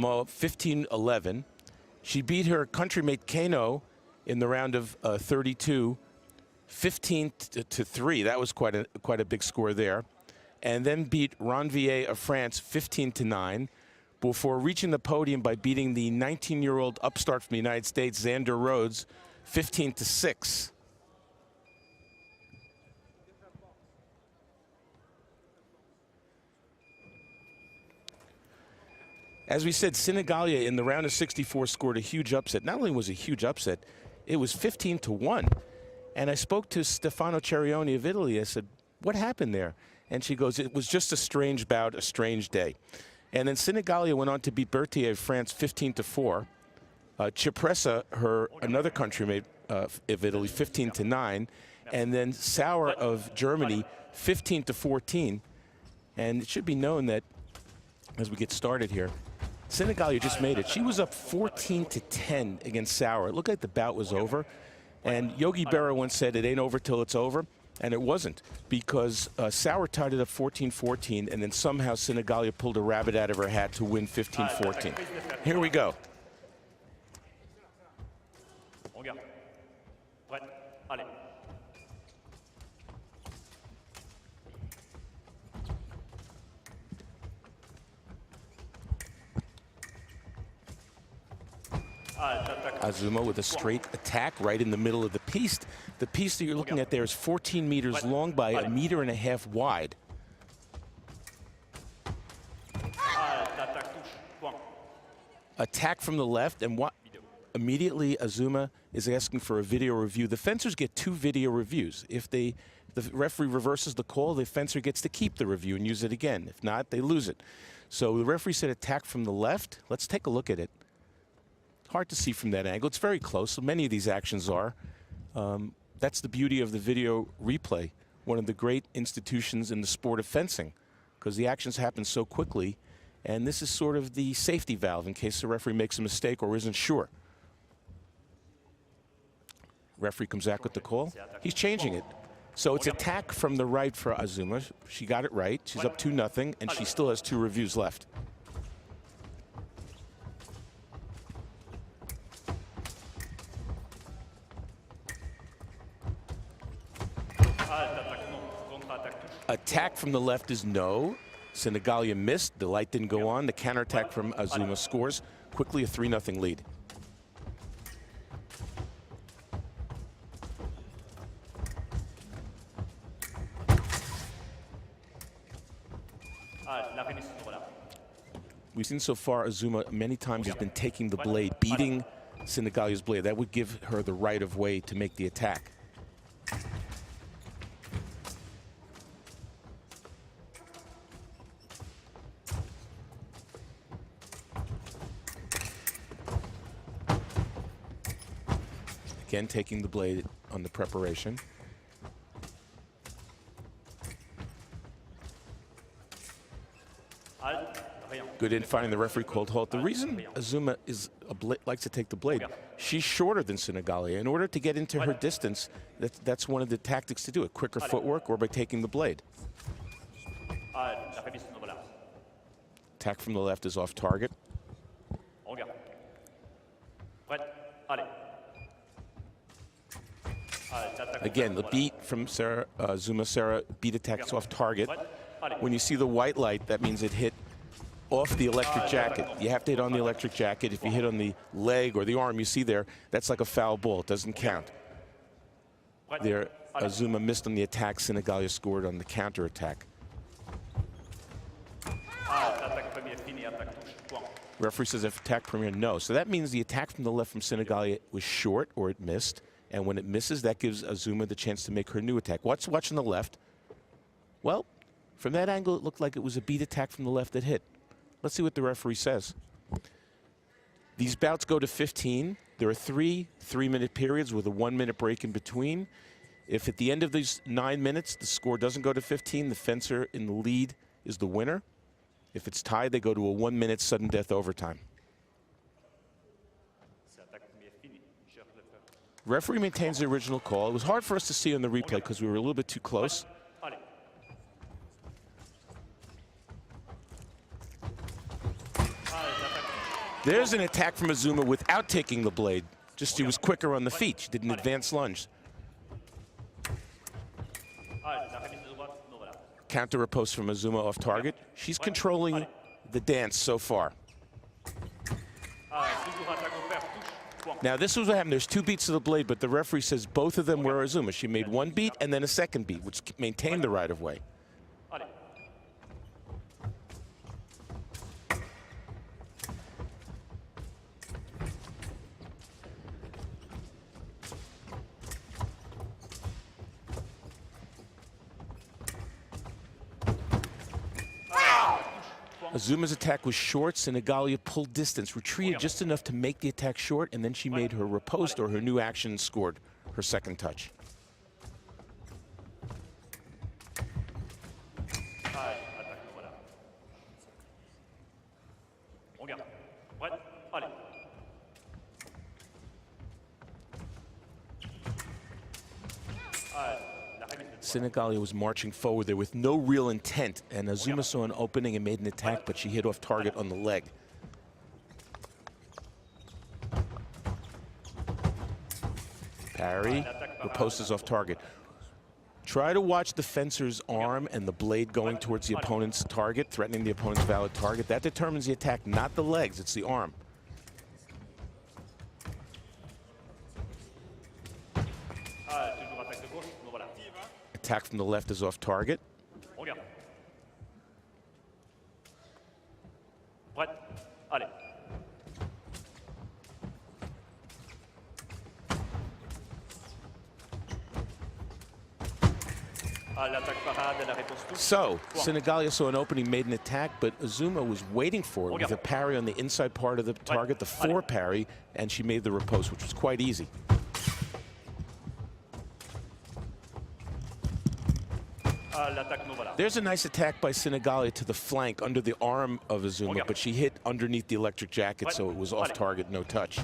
15-11. She beat her countrymate Kano in the round of 32, 15-3. That was quite a big score there. And then beat Ranvier of France 15-9 before reaching the podium by beating the 19-year-old upstart from the United States, Xander Rhodes, 15-6. As we said, Sinigalia in the round of 64 scored a huge upset. Not only was it a huge upset, it was 15-1. And I spoke to Stefano Cerioni of Italy. I said, what happened there? And she goes, it was just a strange bout, a strange day. And then Sinigalia went on to beat Berthier of France 15-4. Cipressa, another countrymate of Italy, 15-9. And then Sauer of Germany, 15-14. And it should be known that, as we get started here, Sinigalia just made it. She was up 14-10 against Sauer. It looked like the bout was over. And Yogi Berra once said, it ain't over till it's over. And it wasn't, because Sauer tied it up 14-14, and then somehow Sinigalia pulled a rabbit out of her hat to win 15-14. Here we go. Azuma with a straight attack right in the middle of the piece. The piece that you're looking at there is 14 meters long by 1.5 meters wide. Attack from the left, and what immediately Azuma is asking for a video review. The fencers get 2 video reviews. If the referee reverses the call, the fencer gets to keep the review and use it again. If not, they lose it. So the referee said attack from the left. Let's take a look at it. Hard to see from that angle. It's very close. So many of these actions are. That's the beauty of the video replay, one of the great institutions in the sport of fencing, because the actions happen so quickly, and this is sort of the safety valve in case the referee makes a mistake or isn't sure. Referee comes back with the call. He's changing it. So it's attack from the right for Azuma. She got it right. She's up 2-0, and she still has 2 reviews left. Attack from the left is no. Sinigalia missed. The light didn't go on. The counterattack from Azuma scores. Quickly a 3-0 lead. We've seen so far Azuma many times has been taking the blade, beating Sinigalia's blade. That would give her the right of way to make the attack. Again, taking the blade on the preparation. Good in finding the referee called halt. The reason Azuma likes to take the blade, she's shorter than Sinigalia. In order to get into her distance, that's one of the tactics to do it, quicker footwork or by taking the blade. Attack from the left is off target. Again, the beat from Azuma Sera beat attack is off target. When you see the white light, that means it hit off the electric jacket. You have to hit on the electric jacket. If you hit on the leg or the arm, you see there, that's like a foul ball. It doesn't count. There, Azuma missed on the attack. Sinigalia scored on the counter attack. Referee says if attack premier, no. So that means the attack from the left from Sinigalia was short or it missed. And when it misses, that gives Azuma the chance to make her new attack. Watch on the left. Well, from that angle, it looked like it was a beat attack from the left that hit. Let's see what the referee says. These bouts go to 15. There are 3 3-minute periods with a 1-minute break in between. If at the end of these 9 minutes, the score doesn't go to 15, the fencer in the lead is the winner. If it's tied, they go to a 1-minute sudden death overtime. Referee maintains the original call. It was hard for us to see on the replay because we were a little bit too close. There's an attack from Azuma without taking the blade. Just she was quicker on the feet. She did an advanced lunge. Counter riposte from Azuma off target. She's controlling the dance so far. Now this was what happened. There's 2 beats of the blade, but the referee says both of them were Azuma. She made 1 beat and then a 2nd beat, which maintained the right of way. Azuma's attack was short. Sinigalia pulled distance, retreated just enough to make the attack short, and then she made her riposte, or her new action, scored her 2nd touch. Sinigalia was marching forward there with no real intent, and Azuma saw an opening and made an attack, but she hit off target on the leg. Parry, riposte is off target. Try to watch the fencer's arm and the blade going towards the opponent's target, threatening the opponent's valid target. That determines the attack, not the legs, it's the arm. Attack from the left is off target. So, Sinigalia saw an opening, made an attack, but Azuma was waiting for it with a parry on the inside part of the target, the 4 parry, and she made the riposte, which was quite easy. There's a nice attack by Sinigalia to the flank under the arm of Azuma, but she hit underneath the electric jacket, so it was off target, no touch.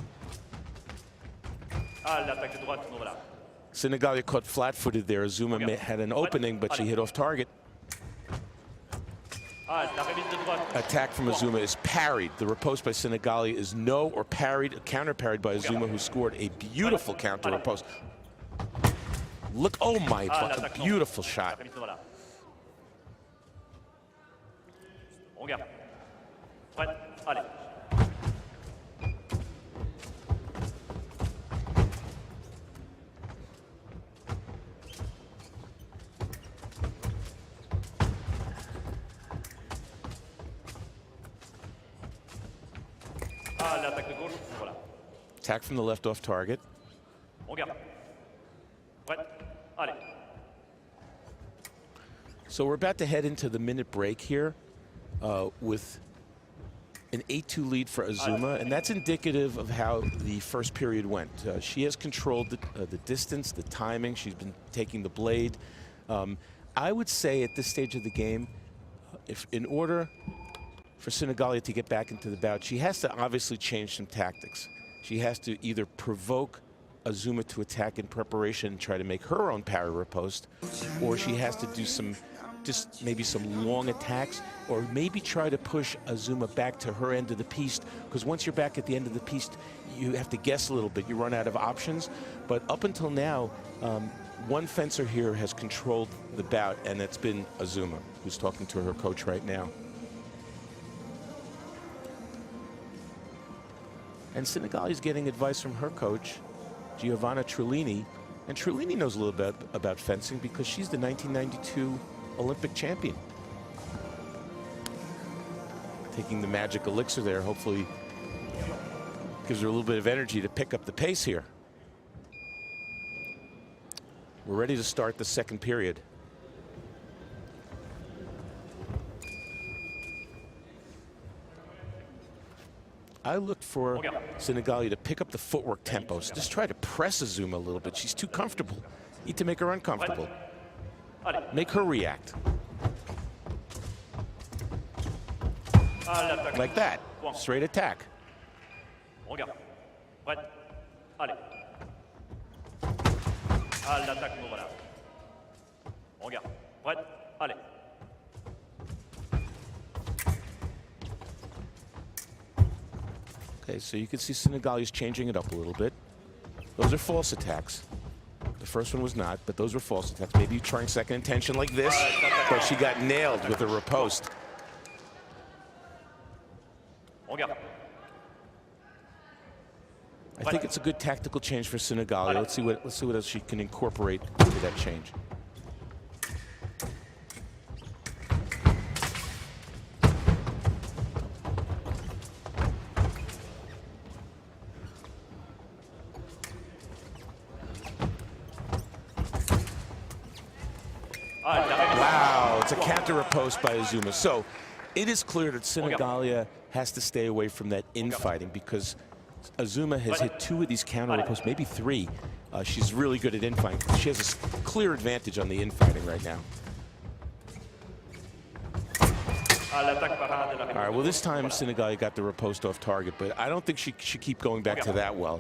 Sinigalia caught flat-footed there. Azuma had an opening, but she hit off target. Attack from Azuma is parried. The riposte by Sinigalia is no or parried, counter-parried by Azuma, who scored a beautiful counter riposte. Look, oh my, a beautiful shot. Attack from the left off target. So we're about to head into the minute break here with an 8-2 lead for Azuma, and that's indicative of how the first period went. She has controlled the distance, the timing. She's been taking the blade. I would say at this stage of the game, if in order for Sinigalia to get back into the bout, she has to obviously change some tactics. She has to either provoke Azuma to attack in preparation and try to make her own parry riposte, or she has to do some, just maybe some long attacks, or maybe try to push Azuma back to her end of the piece, because once you're back at the end of the piece, you have to guess a little bit. You run out of options. But up until now, one fencer here has controlled the bout, and it's been Azuma, who's talking to her coach right now. And Sinigalia is getting advice from her coach, Giovanna Trulini. And Trulini knows a little bit about fencing because she's the 1992 Olympic champion. Taking the magic elixir there, hopefully gives her a little bit of energy to pick up the pace here. We're ready to start the second period. I looked for Sinigalia to pick up the footwork tempo. So just try to press Azuma a little bit. She's too comfortable. Need to make her uncomfortable. Make her react. Like that. Straight attack. Okay, so you can see Sinigalia's changing it up a little bit. Those are false attacks. The first one was not, but those were false attacks. Maybe trying second intention like this, but she got nailed with a riposte. I think it's a good tactical change for Sinigalia. Let's see what else she can incorporate into that change. Wow, it's a counter riposte by Azuma. So it is clear that Sinigalia has to stay away from that infighting because Azuma has hit 2 of these counter ripostes, maybe 3. She's really good at infighting. She has a clear advantage on the infighting right now. All right, well, this time Sinigalia got the riposte off target, but I don't think she should keep going back to that well.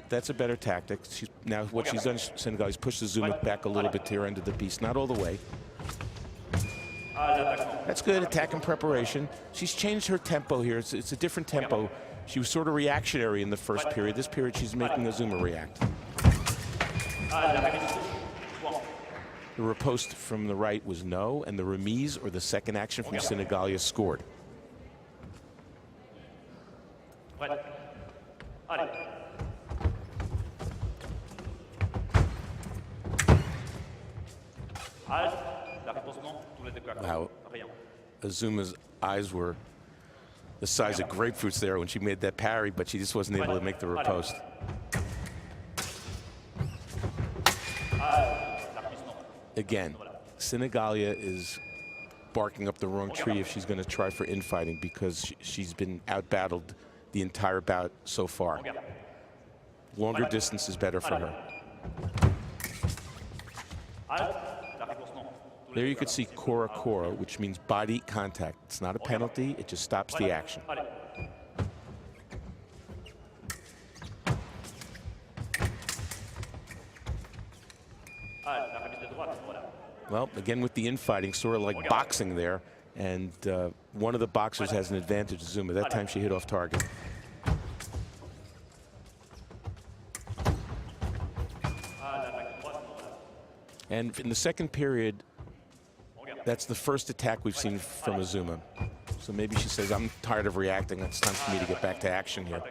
That's a better tactic. Now what she's done, Sinigalia's pushed Azuma back a little bit to her end of the piece, not all the way. That's good attack and preparation. She's changed her tempo here. It's a different tempo. She was sort of reactionary in the first period. This period she's making Azuma react. The riposte from the right was no, and the remise, or the second action from Sinigalia, scored. Wow, Azuma's eyes were the size of grapefruits there when she made that parry, but she just wasn't able to make the riposte. Again, Sinigalia is barking up the wrong tree if she's going to try for infighting because she's been outbattled the entire bout so far. Longer distance is better for her. There you could see Kora Kora, which means body contact. It's not a penalty, it just stops the action. Well, again with the infighting, sort of like boxing there, and one of the boxers has an advantage, Azuma. That time she hit off target. And in the second period, that's the first attack we've seen from Azuma. So maybe she says, I'm tired of reacting. It's time for me to get back to action here.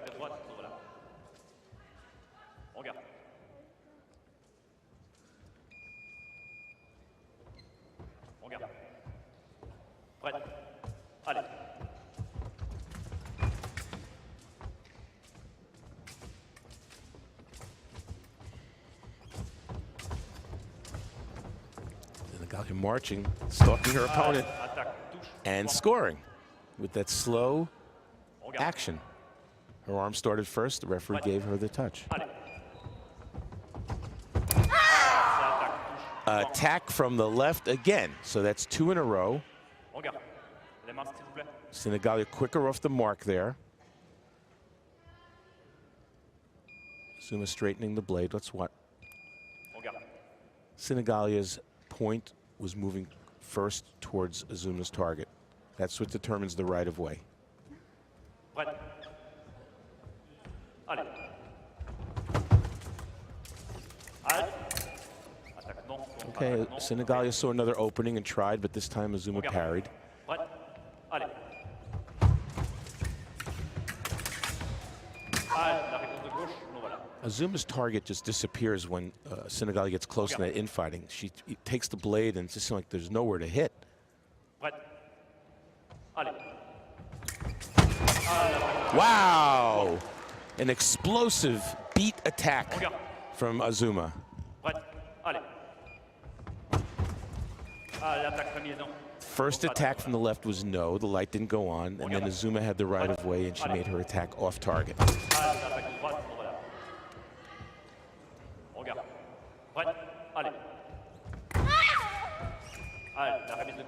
Sinigalia marching, stalking her opponent, and scoring with that slow action. Her arm started first, the referee gave her the touch. Attack from the left again, so that's 2 in a row. Sinigalia quicker off the mark there. Azuma straightening the blade. Let's what? Sinigalia's point was moving first towards Azuma's target. That's what determines the right of way. Okay, Sinigalia saw another opening and tried, but this time Azuma parried. Azuma's target just disappears when Sinigalia gets close to that infighting. She takes the blade and it just seems like there's nowhere to hit. Wow! An explosive beat attack from Azuma. First attack from the left was no, the light didn't go on, and then Azuma had the right of way and she made her attack off target.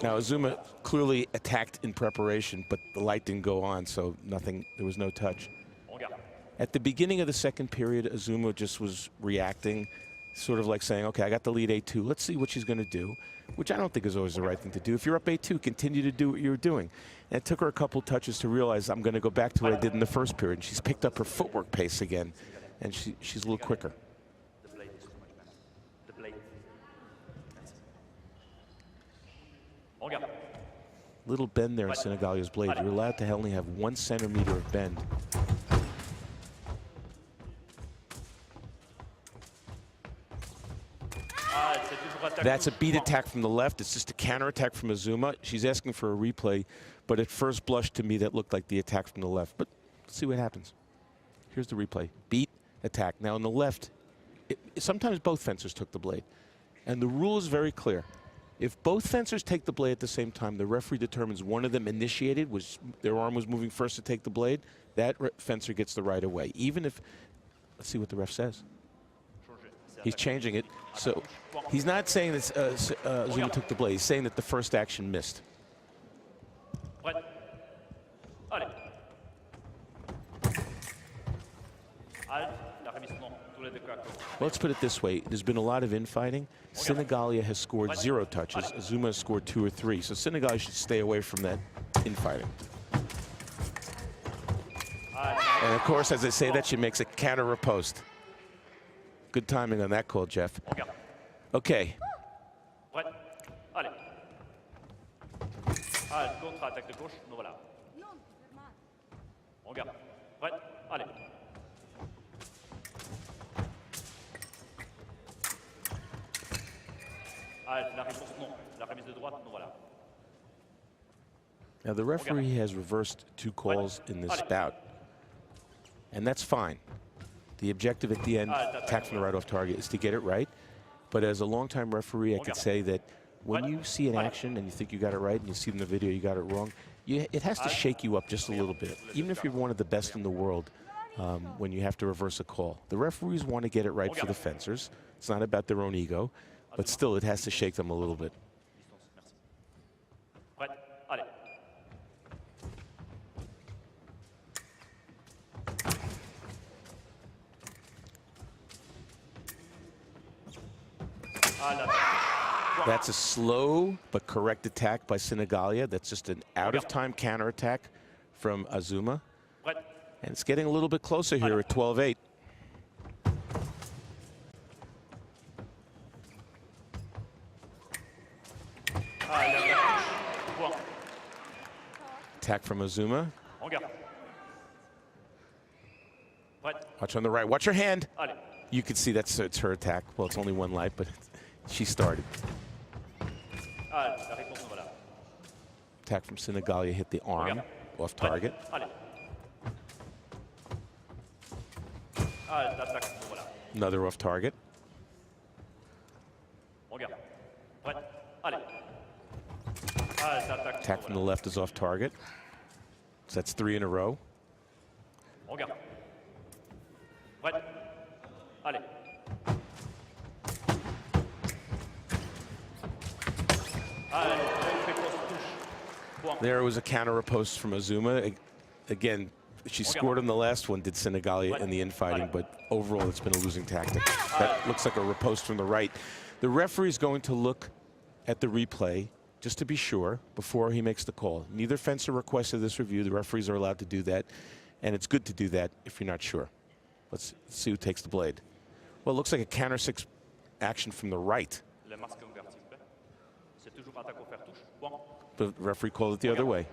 Now Azuma clearly attacked in preparation, but the light didn't go on, so nothing, there was no touch. At the beginning of the second period, Azuma just was reacting. Sort of like saying, okay, I got the lead 8-2. Let's see what she's going to do, which I don't think is always the right thing to do. If you're up 8-2, continue to do what you're doing. And it took her a couple touches to realize I'm going to go back to what I did in the first period. And she's picked up her footwork pace again, and she's a little quicker. Little bend there in Sinigalia's blade. You're allowed to only have 1 centimeter of bend. That's a beat attack from the left. It's just a counter attack from Azuma. She's asking for a replay, but at first blush to me that looked like the attack from the left. But let's see what happens. Here's the replay. Beat, attack. Now on the left, sometimes both fencers took the blade. And the rule is very clear. If both fencers take the blade at the same time, the referee determines one of them initiated, their arm was moving first to take the blade, that fencer gets the right of way. Even if, let's see what the ref says. He's changing it. So he's not saying that Azuma took the blade. He's saying that the first action missed. Let's put it this way. There's been a lot of infighting. Sinigalia has scored 0 touches. Azuma has scored 2 or 3. So Sinigalia should stay away from that infighting. And of course, as I say that, she makes a counter riposte. Good timing on that call, Jeff. Okay. Now the referee has reversed 2 calls in this bout, and that's fine. The objective at the end, attack from the right off target, is to get it right. But as a longtime referee, I could say that when you see an action and you think you got it right and you see in the video you got it wrong, it has to shake you up just a little bit. Even if you're one of the best in the world, when you have to reverse a call. The referees want to get it right for the fencers. It's not about their own ego, but still it has to shake them a little bit. That's a slow but correct attack by Sinigalia. That's just an out-of-time counterattack from Azuma. And it's getting a little bit closer here at 12-8. Attack from Azuma. Watch on the right. Watch her hand. You can see it's her attack. Well, it's only 1 light, but she started. Attack from Sinigalia hit the arm off target. Another off target. Attack from the left is off target. So that's 3 in a row. There was a counter riposte from Azuma. Again, she scored on the last one, did Sinigalia in the infighting, but overall it's been a losing tactic. That looks like a riposte from the right. The referee is going to look at the replay just to be sure before he makes the call. Neither fencer requested this review. The referees are allowed to do that, and it's good to do that if you're not sure. Let's see who takes the blade. Well, it looks like a counter 6 action from the right. The referee called it the other way.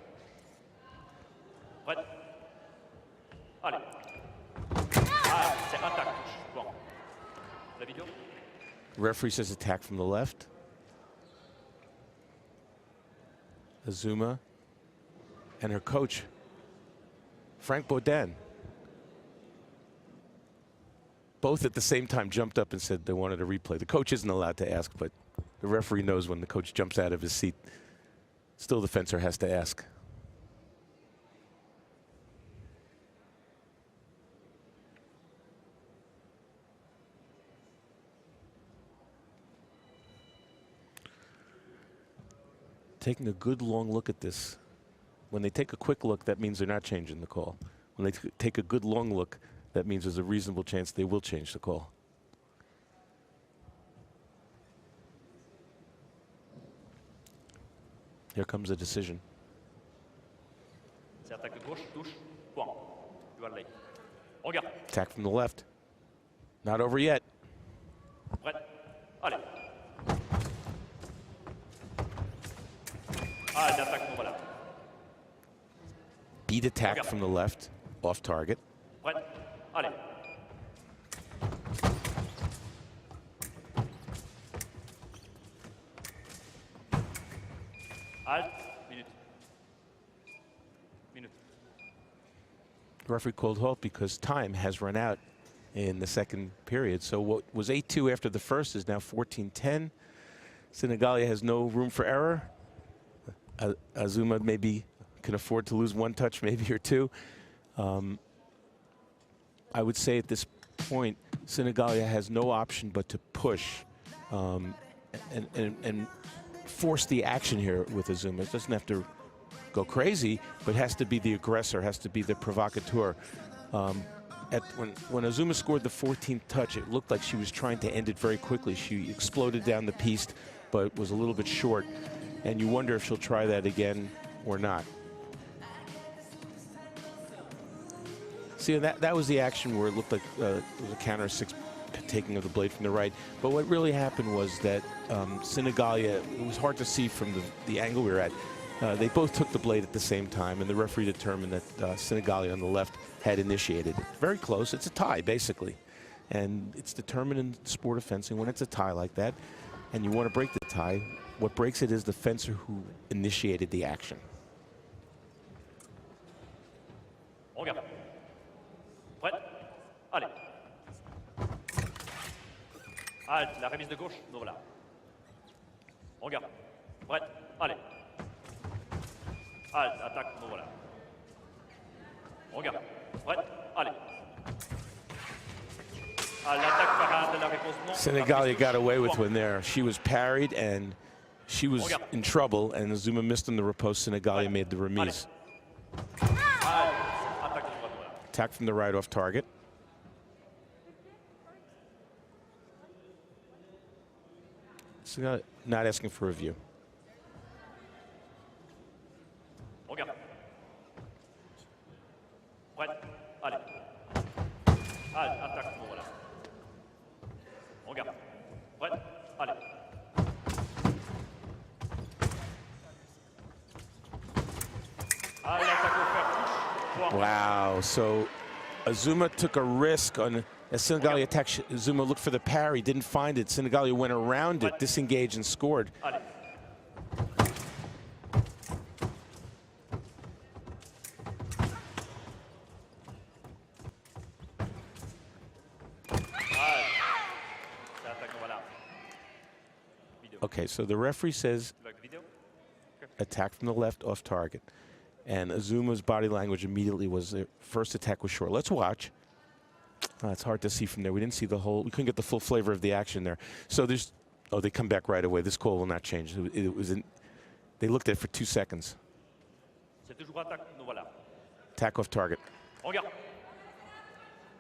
Referee says attack from the left. Azuma and her coach, Frank Baudin, both at the same time jumped up and said they wanted a replay. The coach isn't allowed to ask, but the referee knows when the coach jumps out of his seat. Still, the fencer has to ask. Taking a good long look at this. When they take a quick look, that means they're not changing the call. When they take a good long look, that means there's a reasonable chance they will change the call. Here comes the decision. Attack from the left. Not over yet. Beat attack from the left, off target. The referee called halt because time has run out in the second period. So what was 8-2 after the first is now 14-10. Sinigalia has no room for error. Azuma maybe can afford to lose one touch, maybe, or two. I would say at this point, Sinigalia has no option but to push and force the action here with Azuma. It doesn't have to go crazy, but has to be the aggressor, has to be the provocateur. When Azuma scored the 14th touch, it looked like she was trying to end it very quickly. She exploded down the piste, but was a little bit short. And you wonder if she'll try that again or not. See, that was the action where it looked like it was a counter six taking of the blade from the right. But what really happened was that Sinigalia, it was hard to see from the angle we were at. They both took the blade at the same time, and the referee determined that Sinigalia on the left had initiated. Very close. It's a tie, basically. And it's determined in the sport of fencing when it's a tie like that, and you want to break the tie, what breaks it is the fencer who initiated the action. Halte, la remise de gauche, nous voilà. On garde. Prêt, allez. Halte, attaque, nous voilà. On garde. Prêt, allez. L'attaque parade, la réponse non. Sinigalia got away with one there. She was parried and she was in trouble, and Azuma missed on the riposte. Sinigalia made the remise. Attack from the right off target. Not asking for a review. Regarde. Prêt, allez. Attaque, voilà. Regarde. Prêt, allez. Wow, so Azuma took a risk on as Sinigalia attacked. Azuma looked for the parry, didn't find it. Sinigalia went around it, disengaged, and scored. Okay, so the referee says attack from the left off target. And Azuma's body language immediately was their first attack was short. Let's watch. It's hard to see from there. We didn't see the whole, we couldn't get the full flavor of the action there. So there's, oh, they come back right away. This call will not change. It was in, they looked at it for 2 seconds. Attack off target.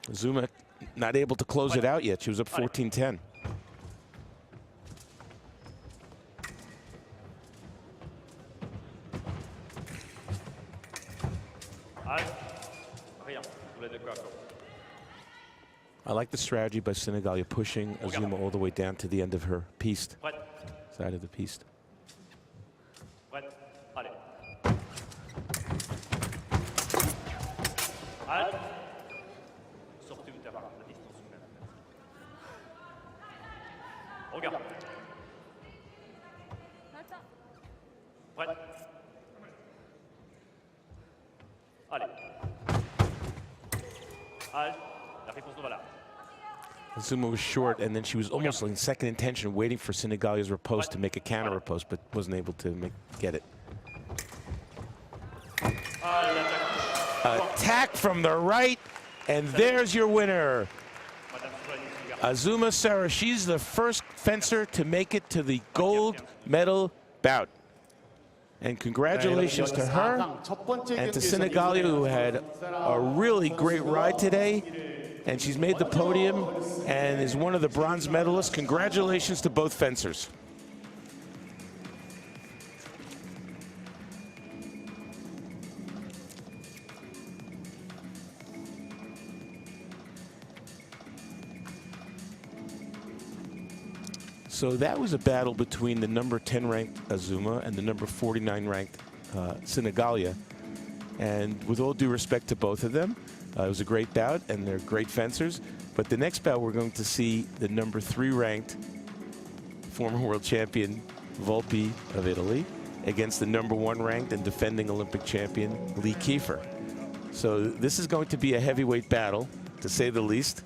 Azuma not able to close it out yet. She was up 14-10. I like the strategy by Sinigalia pushing Azuma all the way down to the end of her piste, side of the piste. Azuma was short, and then she was almost in second intention, waiting for Sinigalia's riposte to make a counter riposte, but wasn't able to get it. Attack from the right, and there's your winner. Azuma Sera, she's the first fencer to make it to the gold medal bout. And congratulations to her and to Sinigalia, who had a really great ride today. And she's made the podium and is one of the bronze medalists. Congratulations to both fencers. So that was a battle between the number 10 ranked Azuma and the number 49 ranked Sinigalia. And with all due respect to both of them, it was a great bout and they're great fencers. But the next bout we're going to see the number 3 ranked former world champion Volpi of Italy against the number 1 ranked and defending Olympic champion Lee Kiefer. So this is going to be a heavyweight battle, to say the least.